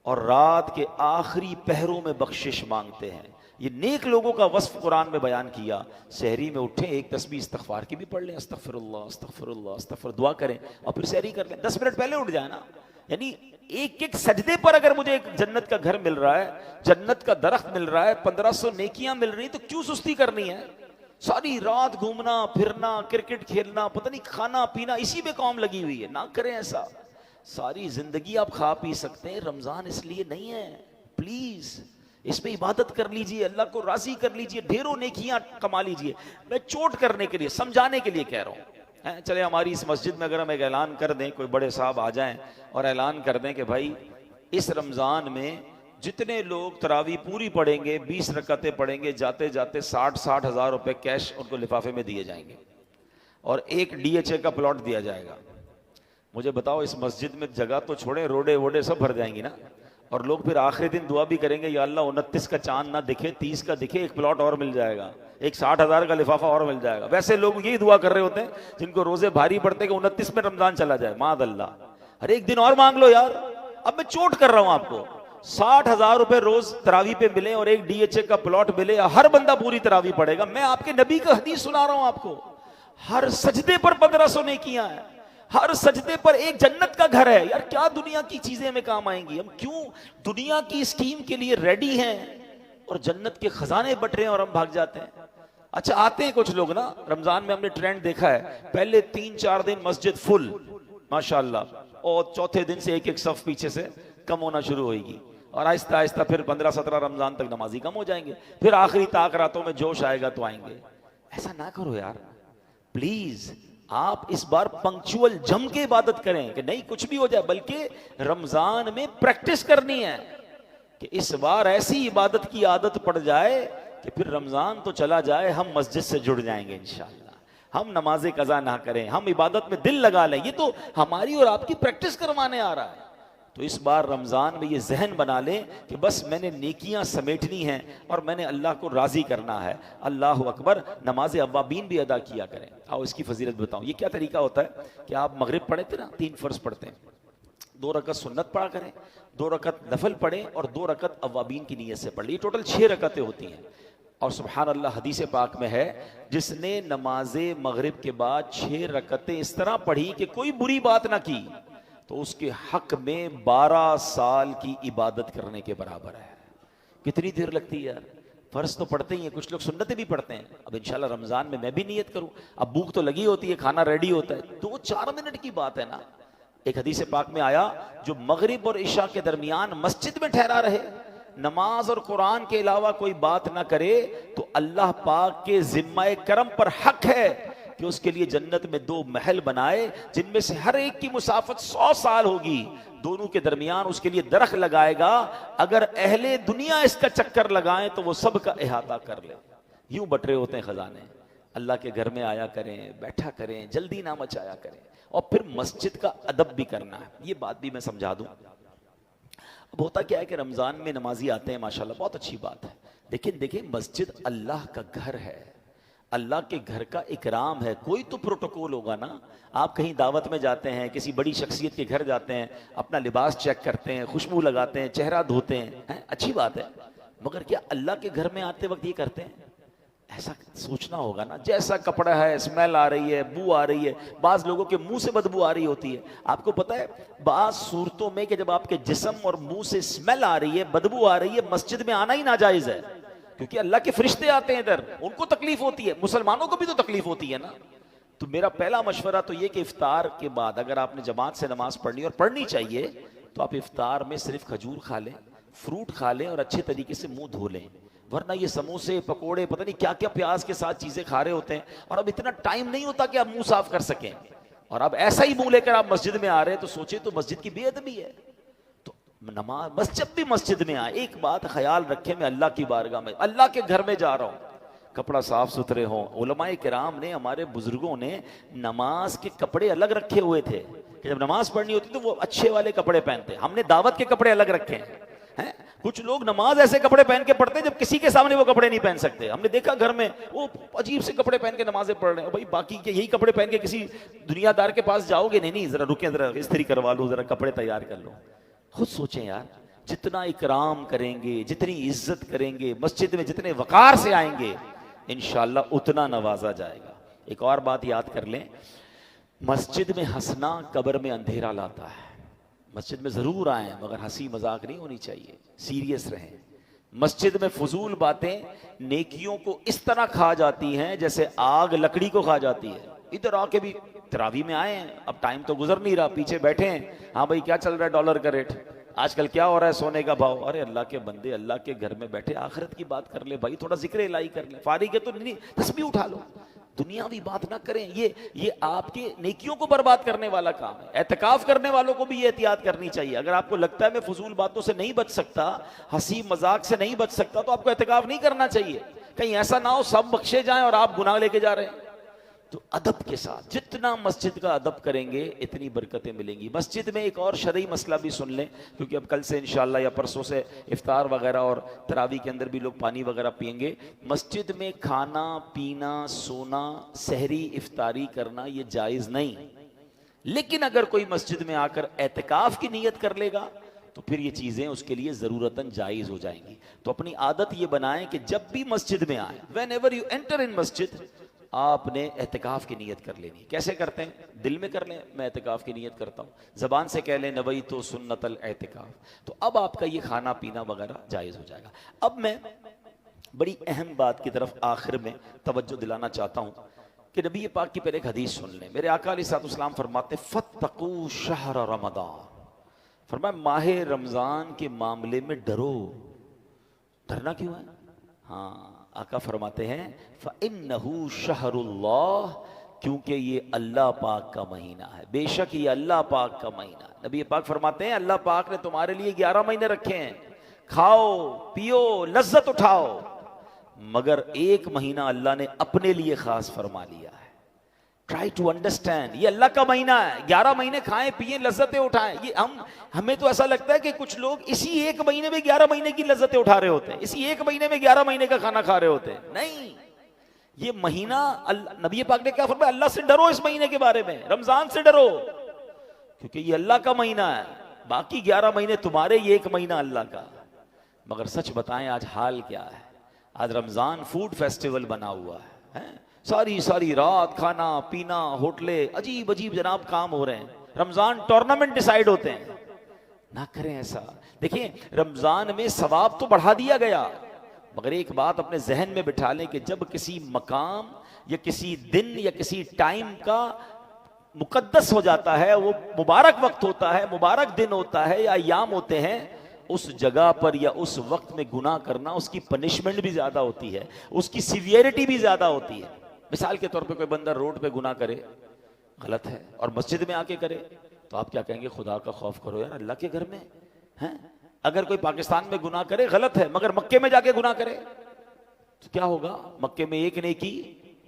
और रात के आखिरी पहरों में बख्शिश मांगते हैं। ये नेक लोगों का वस्फ कुरान में बयान किया। सहरी में उठे, एक तस्बीह इस्तगफार की भी पढ़ लें, अस्तगफिरुल्लाह अस्तगफिरुल्लाह अस्तगफिर, दुआ करें, और फिर सहरी कर लें। 10 मिनट पहले उठ जाए ना। यानी एक एक सजदे पर अगर मुझे एक जन्नत का घर मिल रहा है, जन्नत का दरख्त मिल रहा है, 1500 नेकियां मिल रही, तो क्यों सुस्ती करनी है? सारी रात घूमना फिरना, क्रिकेट खेलना, पता नहीं खाना पीना, इसी में कौम लगी हुई है। ना करें ऐसा। सारी जिंदगी आप खा पी सकते हैं, रमजान इसलिए नहीं है। प्लीज इसमें इबादत कर लीजिए, अल्लाह को राजी कर लीजिए, ढेरों नेकियां कमा लीजिए। मैं चोट करने के लिए, समझाने के लिए कह रहा हूं। चले हमारी इस मस्जिद में अगर हम एक ऐलान कर दें, कोई बड़े साहब आ जाएं और ऐलान कर दें कि भाई इस रमजान में जितने लोग तरावी पूरी पढ़ेंगे, 20 रकतें पढ़ेंगे, जाते जाते 60-60 हजार रुपए कैश उनको लिफाफे में दिए जाएंगे और एक DHA का प्लॉट दिया जाएगा। मुझे बताओ, इस मस्जिद में जगह तो छोड़े, रोडे वोडे सब भर जाएंगी ना। और लोग फिर आखिरी दिन दुआ भी करेंगे, या अल्लाह 29 का चांद ना दिखे, 30 का दिखे, एक प्लॉट और मिल जाएगा, एक 60,000 का लिफाफा और मिल जाएगा। वैसे लोग यही दुआ कर रहे होते हैं जिनको रोजे भारी पड़ते हैं कि 29 में रमजान चला जाए, माद अल्लाह। अरे एक दिन और मांग लो यार। अब मैं चोट कर रहा हूं आपको, 60,000 रुपए रोज तरावी पे मिले और एक DHA का प्लॉट मिले, हर बंदा पूरी तरावी पड़ेगा। मैं आपके नबी का हदीस सुना रहा हूं आपको, हर सजदे पर 1500 नेकियां हैं, हर सजदे पर एक जन्नत का घर है। यार क्या दुनिया की चीजें हमें काम आएंगी? हम क्यों दुनिया की स्कीम के लिए रेडी हैं और जन्नत के खजाने बट रहे हैं और हम भाग जाते हैं। अच्छा आते हैं कुछ लोग ना, रमजान में हमने ट्रेंड देखा है, पहले 3-4 दिन मस्जिद फुल माशाल्लाह, और चौथे दिन से एक एक सफ पीछे से कम होना शुरू होगी, और आहिस्ता आहिस्ता फिर 15-17 रमजान तक नमाजी कम हो जाएंगे, फिर आखिरी ताक रातों में जोश आएगा तो आएंगे। ऐसा ना करो यार प्लीज। आप इस बार पंक्चुअल जम के इबादत करें कि नहीं कुछ भी हो जाए, बल्कि रमजान में प्रैक्टिस करनी है कि इस बार ऐसी इबादत की आदत पड़ जाए कि फिर रमजान तो चला जाए, हम मस्जिद से जुड़ जाएंगे इंशाअल्लाह। हम नमाज़े कज़ा ना करें, हम इबादत में दिल लगा लें। ये तो हमारी और आपकी प्रैक्टिस करवाने आ रहा है। तो इस बार रमजान में ये जहन बना लें कि बस मैंने नेकियां समेटनी हैं और मैंने अल्लाह को राजी करना है। अल्लाह अकबर। नमाज अव्वाबीन भी अदा किया करें। आओ इसकी फजीलत बताऊं। ये क्या तरीका होता है कि आप मगरिब पढ़े थे ना, 3 फर्ज पढ़ते हैं, 2 रकत सुन्नत पढ़ा करें, 2 रकत नफल पढ़ें और 2 रकत अव्वाबीन की नीयत से पढ़ ली। टोटल 6 रकतें होती हैं। और सुभान अल्लाह हदीस पाक में है, जिसने नमाजे मगरिब के बाद 6 रकतें इस तरह पढ़ी कि कोई बुरी बात ना की, तो उसके हक में 12 साल की इबादत करने के बराबर है। कितनी देर लगती है यार? फर्ज तो पढ़ते ही हैं, कुछ लोग सुन्नतें भी पढ़ते हैं। अब इंशाल्लाह रमजान में मैं भी नियत करूं। अब भूख तो लगी होती है, खाना रेडी होता है, 2-4 मिनट की बात है ना। एक हदीस पाक में आया, जो मगरिब और इशा के दरमियान मस्जिद में ठहरा रहे, नमाज और कुरान के अलावा कोई बात ना करे, तो अल्लाह पाक के जिम्मा करम पर हक है कि उसके लिए जन्नत में 2 महल बनाए, जिनमें से हर एक की मुसाफत 100 साल होगी। दोनों के दरमियान उसके लिए दरख्त लगाएगा। अगर अहले दुनिया इसका चक्कर लगाएं तो वो सब का इहाता कर ले। यूं बट रहे होते हैं खजाने। अल्लाह के घर में आया करें, बैठा करें, जल्दी ना मचाया करें, और फिर मस्जिद का अदब भी करना है। ये बात भी मैं समझा दूं। अब होता क्या है कि रमजान में नमाजी आते हैं माशाल्लाह, बहुत अच्छी बात है, लेकिन देखिए मस्जिद अल्लाह का घर है, अल्लाह के घर का इकराम है। कोई तो प्रोटोकॉल होगा ना। आप कहीं दावत में जाते हैं, किसी बड़ी शख्सियत के घर जाते हैं, अपना लिबास चेक करते हैं, खुशबू लगाते हैं, चेहरा धोते हैं, अच्छी बात है, मगर क्या अल्लाह के घर में आते वक्त ये करते हैं? ऐसा सोचना होगा ना। जैसा कपड़ा है, स्मेल आ रही है, बू आ रही है, बाज लोगों के मुंह से बदबू आ रही होती है। आपको पता है बाज सूरतों में कि जब आपके जिस्म और मुंह से स्मेल आ रही है, बदबू आ रही है, मस्जिद में आना ही नाजायज है, क्योंकि अल्लाह के फरिश्ते आते हैं इधर, उनको तकलीफ होती है, मुसलमानों को भी तो तकलीफ होती है ना। तो मेरा पहला मशवरा तो ये कि इफ्तार के बाद अगर आपने जमात से नमाज पढ़नी और पढ़नी चाहिए, तो आप इफ्तार में सिर्फ खजूर खा लें, फ्रूट खा लें और अच्छे तरीके से मुंह धो लें। वरना ये समोसे, पकोड़े, पता नहीं क्या क्या प्याज के साथ चीजें खा रहे होते हैं, और अब इतना टाइम नहीं होता कि आप मुंह साफ कर सकें, और अब ऐसा ही मुंह लेकर आप मस्जिद में आ रहे हैं, तो सोचे तो मस्जिद की बेअदबी है। नमाज बस जब भी मस्जिद में आए एक बात ख्याल रखें, मैं अल्लाह की बारगाह में, अल्लाह के घर में जा रहा हूं, कपड़ा साफ सुथरे हो। उलमाए किराम ने, हमारे बुजुर्गों ने नमाज के कपड़े अलग रखे हुए थे कि जब नमाज पढ़नी होती तो वो अच्छे वाले कपड़े पहनते। हमने दावत के कपड़े अलग रखे हैं। कुछ लोग नमाज ऐसे कपड़े पहन के पढ़ते हैं जब किसी के सामने वो कपड़े नहीं पहन सकते। हमने देखा घर में वो अजीब से कपड़े पहन के नमाजें पढ़ रहे हैं। भाई बाकी के यही कपड़े पहन के किसी दुनियादार के पास जाओगे? नहीं, जरा रुके, जरा इस्त्री करवा लो, जरा कपड़े तैयार कर लो। खुद सोचें यार, जितना इकराम करेंगे, जितनी इज्जत करेंगे, मस्जिद में जितने वकार से आएंगे, इंशाअल्लाह उतना नवाजा जाएगा। एक और बात याद कर लें, मस्जिद में हंसना कब्र में अंधेरा लाता है। मस्जिद में जरूर आए, मगर हंसी मजाक नहीं होनी चाहिए, सीरियस रहें। मस्जिद में फजूल बातें नेकियों को इस तरह खा जाती हैं जैसे आग लकड़ी को खा जाती है। इधर आके भी तरावी में आए हैं, अब टाइम तो गुजर नहीं रहा, पीछे बैठे हैं, हाँ भाई क्या चल रहा है, डॉलर का रेट आजकल क्या हो रहा है, सोने का भाव। अरे अल्लाह के बंदे, अल्लाह के घर में बैठे आखिरत की बात कर ले भाई, थोड़ा जिक्र इलाही कर ले। फारिग है तो नहीं, तस्बीह उठा लो, दुनियावी बात ना करें। ये आपके नेकियों को बर्बाद करने वाला काम है। एहतिकाफ करने वालों को भी ये एहतियात करनी चाहिए। अगर आपको लगता है मैं फजूल बातों से नहीं बच सकता, हंसी मजाक से नहीं बच सकता, तो आपको एहतिकाफ नहीं करना चाहिए। कहीं ऐसा ना हो सब बख्शे जाएं और आप गुनाह लेके जा रहे हैं। तो अदब के साथ, जितना मस्जिद का अदब करेंगे इतनी बरकतें मिलेंगी। मस्जिद में एक और शरई मसला भी सुन लें, क्योंकि अब कल से इंशाल्लाह या परसों से इफ्तार वगैरह और तरावी के अंदर भी लोग पानी वगैरह पिएंगे। मस्जिद में खाना पीना, सोना, सहरी, इफ्तारी करना ये जायज़ नहीं। लेकिन अगर कोई मस्जिद में आकर एतकाफ की नीयत कर लेगा तो फिर ये चीज़ें उसके लिए ज़रूरतन जायज़ हो जाएंगी। तो अपनी आदत ये बनाएं कि जब भी मस्जिद में आए, when ever you enter in मस्जिद, आपने एहतिकाफ की नीयत कर लेनी। कैसे करते हैं? दिल में कर लें, मैं एहतिकाफ की नीयत करता हूँ, ज़बान से कह लें नवई तो सुन्नतल एहतिकाफ। तो अब आपका ये खाना पीना वगैरह जायज़ हो जाएगा। अब मैं बड़ी अहम बात की तरफ आखिर में तवज्जो दिलाना चाहता हूँ कि नबी पाक की पहले एक हदीस सुन लें। मेरे आका अलैहिस्सलाम फरमाते हैं फत्तकू शहर रमज़ान, फरमाया माहे रमज़ान के मामले में डरो। डरना क्यों है? हाँ, आका फरमाते हैं फ़इन्नहु शहरुल्लाह, क्योंकि ये अल्लाह पाक का महीना है, बेशक ये अल्लाह पाक का महीना है। नबी पाक फरमाते हैं अल्लाह पाक ने तुम्हारे लिए 11 महीने रखे हैं, खाओ पियो लज्जत उठाओ, मगर एक महीना अल्लाह ने अपने लिए खास फरमा लिया है। ट्राई टू अंडरस्टैंड, ये अल्लाह का महीना है, 11 महीने खाएं पिए लज्जतें उठाएं। ये हमें तो ऐसा लगता है कि कुछ लोग इसी एक महीने में 11 महीने की लज्जतें उठा रहे होते हैं, इसी एक महीने में 11 महीने का खाना खा रहे होते हैं। नहीं, ये महीना नबी पाक ने क्या फरमाया? अल्लाह से डरो, इस महीने के बारे में रमजान से डरो, क्योंकि ये अल्लाह का महीना है। बाकी 11 महीने तुम्हारे, ये एक महीना अल्लाह का। मगर सच बताएं आज हाल क्या है? आज रमजान फूड फेस्टिवल बना हुआ है? सारी सारी रात खाना पीना, होटले, अजीब अजीब जनाब काम हो रहे हैं। रमजान टूर्नामेंट डिसाइड होते हैं। ना करें ऐसा। देखिए, रमजान में सवाब तो बढ़ा दिया गया, मगर एक बात अपने जहन में बिठा लें कि जब किसी मकाम या किसी दिन या किसी टाइम का मुकद्दस हो जाता है, वो मुबारक वक्त होता है, मुबारक दिन होता है या अय्याम होते हैं, उस जगह पर या उस वक्त में गुनाह करना, उसकी पनिशमेंट भी ज्यादा होती है, उसकी सीवियरिटी भी ज्यादा होती है। मिसाल के तौर पे कोई बंदा रोड पे गुनाह करे, गलत है, और मस्जिद में आके करे, तो आप क्या कहेंगे? खुदा का खौफ करो यार, अल्लाह के घर में हैं। अगर कोई पाकिस्तान में गुनाह करे, गलत है, मगर मक्के में जाके गुनाह करे तो क्या होगा? मक्के में एक नेकी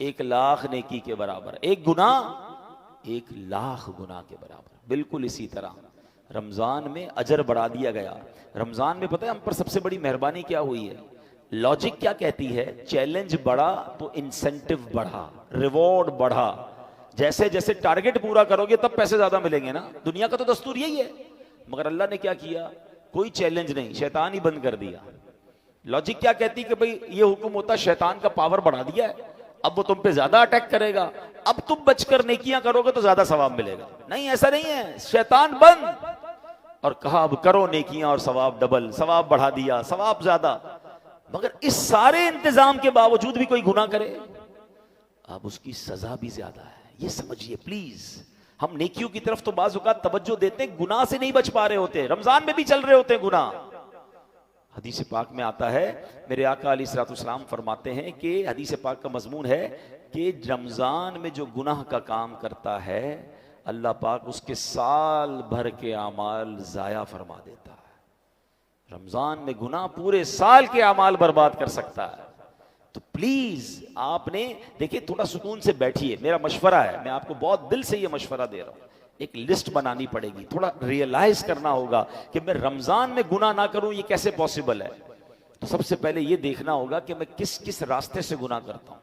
1 लाख नेकी के बराबर, एक गुनाह 1 लाख गुनाह के बराबर। बिल्कुल इसी तरह रमजान में अजर बढ़ा दिया गया। रमजान में पता है हम पर सबसे बड़ी मेहरबानी क्या हुई है? लॉजिक क्या कहती है? चैलेंज बढ़ा तो इंसेंटिव बढ़ा, रिवॉर्ड बढ़ा। जैसे जैसे टारगेट पूरा करोगे तब पैसे ज्यादा मिलेंगे ना। दुनिया का तो दस्तूर यही है। मगर अल्लाह ने क्या किया? कोई चैलेंज नहीं, शैतान ही बंद कर दिया। लॉजिक क्या कहती कि भाई ये हुक्म होता, शैतान का पावर बढ़ा दिया है, अब वो तुम पे ज्यादा अटैक करेगा, अब तुम बचकर नेकियां करोगे तो ज्यादा सवाब मिलेगा। नहीं, ऐसा नहीं है, शैतान बंद। और कहा अब करो नेकियां और सवाब डबल, सवाब बढ़ा दिया, सवाब ज्यादा। मगर इस सारे इंतजाम के बावजूद भी कोई गुनाह करे, अब उसकी सजा भी ज्यादा है। ये समझिए प्लीज। हम नेकियों की तरफ तो बाज़ औक़ात तवज्जो देते हैं, गुनाह से नहीं बच पा रहे होते। रमजान में भी चल रहे होते हैं गुनाह। हदीस पाक में आता है, मेरे आका अलैहिस्सलाम फरमाते हैं कि हदीस पाक का मजमून है कि रमजान में जो गुनाह का काम करता है, अल्लाह पाक उसके साल भर के अमाल जाया फरमा देता है। रमजान में गुनाह पूरे साल के अमाल बर्बाद कर सकता है। तो प्लीज आपने देखिए, थोड़ा सुकून से बैठिए। मेरा मशवरा है, मैं आपको बहुत दिल से ये मशवरा दे रहा हूं। एक लिस्ट बनानी पड़ेगी, थोड़ा रियलाइज करना होगा कि मैं रमजान में गुनाह ना करूं, ये कैसे पॉसिबल है। तो सबसे पहले ये देखना होगा कि मैं किस किस रास्ते से गुनाह करता हूं।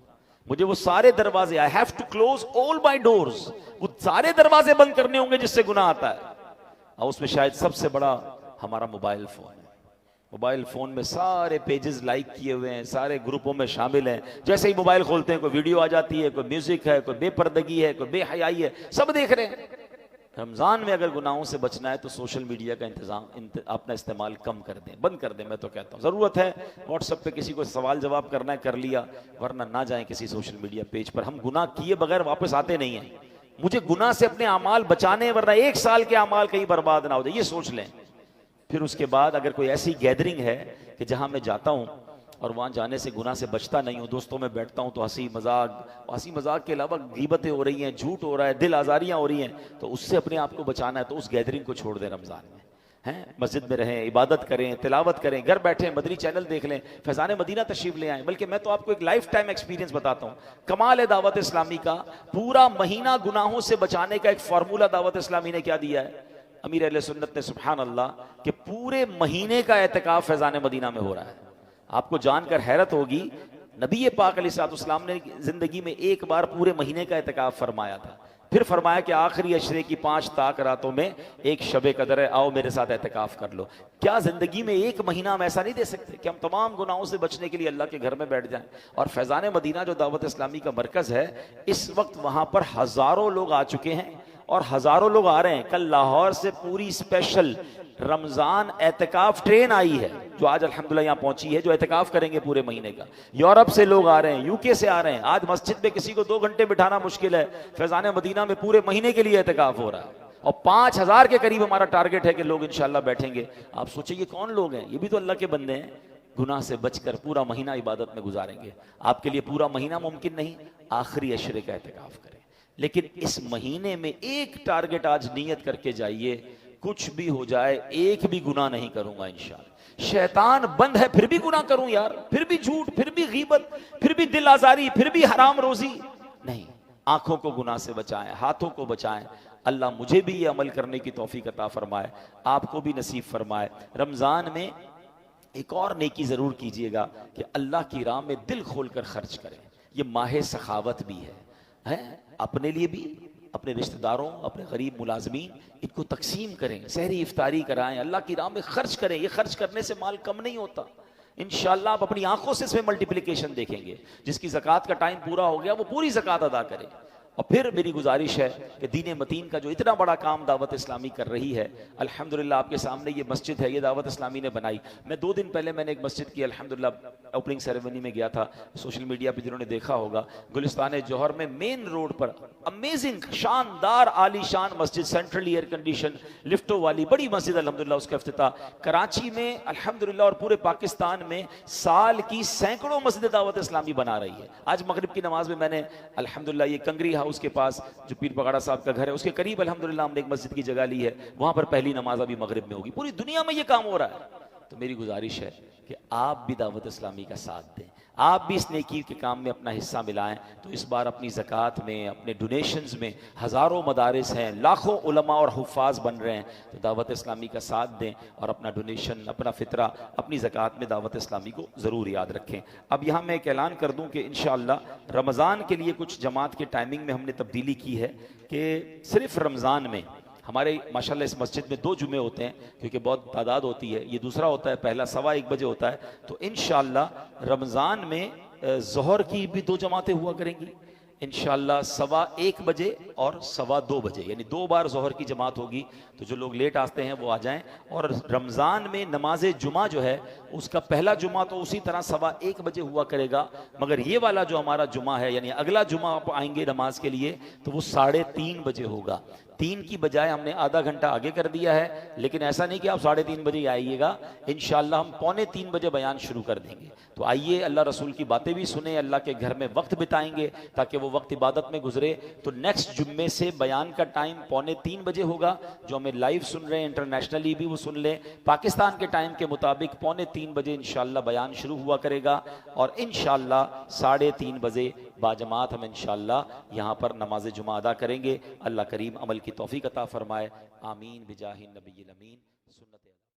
मुझे वो सारे दरवाजे, I have to close all my doors, वो सारे दरवाजे बंद करने होंगे जिससे गुनाह आता है। और उसमें शायद सबसे बड़ा हमारा मोबाइल फोन है। मोबाइल फोन में सारे पेजेस लाइक किए हुए हैं, सारे ग्रुपों में शामिल हैं। जैसे ही मोबाइल खोलते हैं कोई वीडियो आ जाती है, कोई म्यूजिक है, कोई बेपर्दगी है, कोई बेहयाई है, सब देख रहे हैं। रमजान में अगर गुनाहों से बचना है तो सोशल मीडिया का अपना इस्तेमाल कम कर दें, बंद कर दें। मैं तो कहता हूँ जरूरत है व्हाट्सएप पे किसी को सवाल जवाब करना है कर लिया, वरना ना जाएं किसी सोशल मीडिया पेज पर। हम गुनाह किए बगैर वापस आते नहीं हैं। मुझे गुनाह से अपने अमाल बचाने, वरना 1 साल के अमाल कहीं बर्बाद ना हो जाए, ये सोच लें। फिर उसके बाद अगर कोई ऐसी गैदरिंग है कि जहां मैं जाता हूं और वहां जाने से गुनाह से बचता नहीं हूं, दोस्तों में बैठता हूं तो हंसी मजाक के अलावा गीबतें हो रही हैं, झूठ हो रहा है, दिल आजारियां हो रही हैं, तो उससे अपने आप को बचाना है तो उस गैदरिंग को छोड़ दें रमजान में। हैं, मस्जिद में रहें, इबादत करें, तिलावत करें, घर बैठे मदनी चैनल देख लें, फैज़ान मदीना तशरीफ ले आएं। बल्कि मैं तो आपको एक लाइफ टाइम एक्सपीरियंस बताता हूँ। कमाल है दावत इस्लामी का, पूरा महीना गुनाहों से बचाने का एक फार्मूला दावत इस्लामी ने क्या दिया है। अमीर अहले सुन्नत ने सुभान अल्लाह कि पूरे महीने का एहतिकाफ फैज़ान मदीना में हो रहा है। आपको जानकर हैरत होगी, नबी पाक अलैहिस्सलाम ने जिंदगी में एक बार पूरे महीने का एहतिकाफ फरमाया था। फिर फरमाया कि आखिरी अशरे की 5 ताक रातों में एक शबे कदर है, आओ मेरे साथ एहतिकाफ कर लो। क्या जिंदगी में एक महीना हम ऐसा नहीं दे सकते कि हम तमाम गुनाहों से बचने के लिए अल्लाह के घर में बैठ जाएं। और फैज़ान मदीना जो दावत इस्लामी का मरकज है, इस वक्त वहां पर हजारों लोग आ चुके हैं और हजारों लोग आ रहे हैं। कल लाहौर से पूरी स्पेशल रमजान एहतिकाफ ट्रेन आई है जो आज अल्हम्दुलिल्लाह यहाँ पहुंची है, जो एहतिकाफ करेंगे पूरे महीने का। यूरोप से लोग आ रहे हैं, यूके से आ रहे हैं। आज मस्जिद में किसी को 2 घंटे बिठाना मुश्किल है, फैज़ान मदीना में पूरे महीने के लिए एहतिकाफ हो रहा है। और 5000 के करीब हमारा टारगेट है कि लोग इंशाल्लाह बैठेंगे। आप सोचिए कौन लोग हैं, ये भी तो अल्लाह के बंदे हैं। गुनाह से बचकर पूरा महीना इबादत में गुजारेंगे। आपके लिए पूरा महीना मुमकिन नहीं, आखिरी अशरे का एहतिकाफ करें। लेकिन इस महीने में एक टारगेट आज नियत करके जाइए, कुछ भी हो जाए एक भी गुनाह नहीं करूंगा इंशाअल्लाह। शैतान बंद है फिर भी गुनाह करूं यार, फिर भी झूठ, फिर भी गीबत, फिर भी दिल आजारी, फिर भी हराम रोजी नहीं। आंखों को गुनाह से बचाएं, हाथों को बचाएं। अल्लाह मुझे भी ये अमल करने की तौफीक अता फरमाए, आपको भी नसीब फरमाए। रमजान में एक और नेकी जरूर कीजिएगा कि अल्लाह की राह में दिल खोलकर खर्च करें। ये माह सखावत भी है, अपने लिए भी, अपने रिश्तेदारों, अपने गरीब मुलाजमीन, इनको तकसीम करें, सहरी इफ्तारी कराएं, अल्लाह की राह में खर्च करें। ये खर्च करने से माल कम नहीं होता। इंशाअल्लाह आप अपनी आंखों से इसमें मल्टीप्लिकेशन देखेंगे। जिसकी ज़कात का टाइम पूरा हो गया वो पूरी ज़कात अदा करे। और फिर मेरी गुजारिश है कि दीन मतीन का जो इतना बड़ा काम दावत इस्लामी कर रही है, अल्हम्दुलिल्लाह आपके सामने ये मस्जिद है, ये दावत इस्लामी ने बनाई। मैं 2 दिन पहले मैंने एक मस्जिद की अल्हम्दुलिल्लाह ओपनिंग सेरेमनी में गया था। सोशल मीडिया पे जिन्होंने देखा होगा, गुलिस्तान जौहर में मेन रोड पर अमेजिंग शानदार आलीशान मस्जिद, सेंट्रल एयर कंडीशन लिफ्टों वाली बड़ी मस्जिद, अल्हम्दुलिल्लाह उसका इफ्तिताह। कराची में अल्हम्दुलिल्लाह और पूरे पाकिस्तान में साल की सैकड़ों मस्जिद दावत इस्लामी बना रही है। आज मगरिब की नमाज में मैंने अल्हम्दुलिल्लाह ये कंगरी उसके पास जो पीर पगाड़ा साहब का घर है उसके करीब अल्हम्दुलिल्लाह हमने एक मस्जिद की जगह ली है, वहां पर पहली नमाज अभी मगरिब में होगी। पूरी दुनिया में ये काम हो रहा है। तो मेरी गुजारिश है कि आप भी दावत इस्लामी का साथ दें, आप भी इस नेकी के काम में अपना हिस्सा मिलाएं। तो इस बार अपनी ज़कात में, अपने डोनेशंस में हज़ारों मदारिस हैं, लाखों उलमा और हुफ़ाज़ बन रहे हैं। तो दावत इस्लामी का साथ दें और अपना डोनेशन, अपना फ़ितरा, अपनी ज़कात में दावत इस्लामी को ज़रूर याद रखें। अब यहाँ मैं एक ऐलान कर दूँ कि इंशाअल्लाह रमज़ान के लिए कुछ जमात के टाइमिंग में हमने तब्दीली की है कि सिर्फ़ रमज़ान में हमारे माशाल्लाह इस मस्जिद में 2 जुमे होते हैं, क्योंकि बहुत तादाद होती है। ये दूसरा होता है, पहला 1:15 बजे होता है। तो इंशाअल्लाह रमज़ान में ज़ोहर की भी 2 जमातें हुआ करेंगी इंशाअल्लाह, 1:15 बजे और 2:15 बजे, यानी 2 बार ज़ोहर की जमात होगी। तो जो लोग लेट आते हैं वो आ जाएं। और रमज़ान में नमाज जुमा जो है उसका पहला जुमा तो उसी तरह 1:15 बजे हुआ करेगा, मगर ये वाला जो हमारा जुमा है, यानी अगला जुमा आप आएंगे नमाज के लिए, तो वो 3:30 बजे होगा। 3 की बजाय हमने आधा घंटा आगे कर दिया है। लेकिन ऐसा नहीं कि आप 3:30 बजे आइएगा, इंशाअल्लाह हम 2:45 बजे बयान शुरू कर देंगे। तो आइए अल्लाह रसूल की बातें भी सुने, अल्लाह के घर में वक्त बिताएंगे ताकि वो वक्त इबादत में गुजरे। तो नेक्स्ट जुम्मे से बयान का टाइम 2:45 बजे होगा। जो हमें लाइव सुन रहे हैं इंटरनेशनली भी वो सुन लें, पाकिस्तान के टाइम के मुताबिक 2:45 बजे इंशाअल्लाह बयान शुरू हुआ करेगा। और इंशाअल्लाह 3:30 बजे बाजमात हम इंशाअल्लाह यहाँ पर नमाज जुमा अदा करेंगे। अल्लाह करीम अमल की तौफीक अता फरमाए। आमीन बिजाहिन नबील अमीन सुन्नत।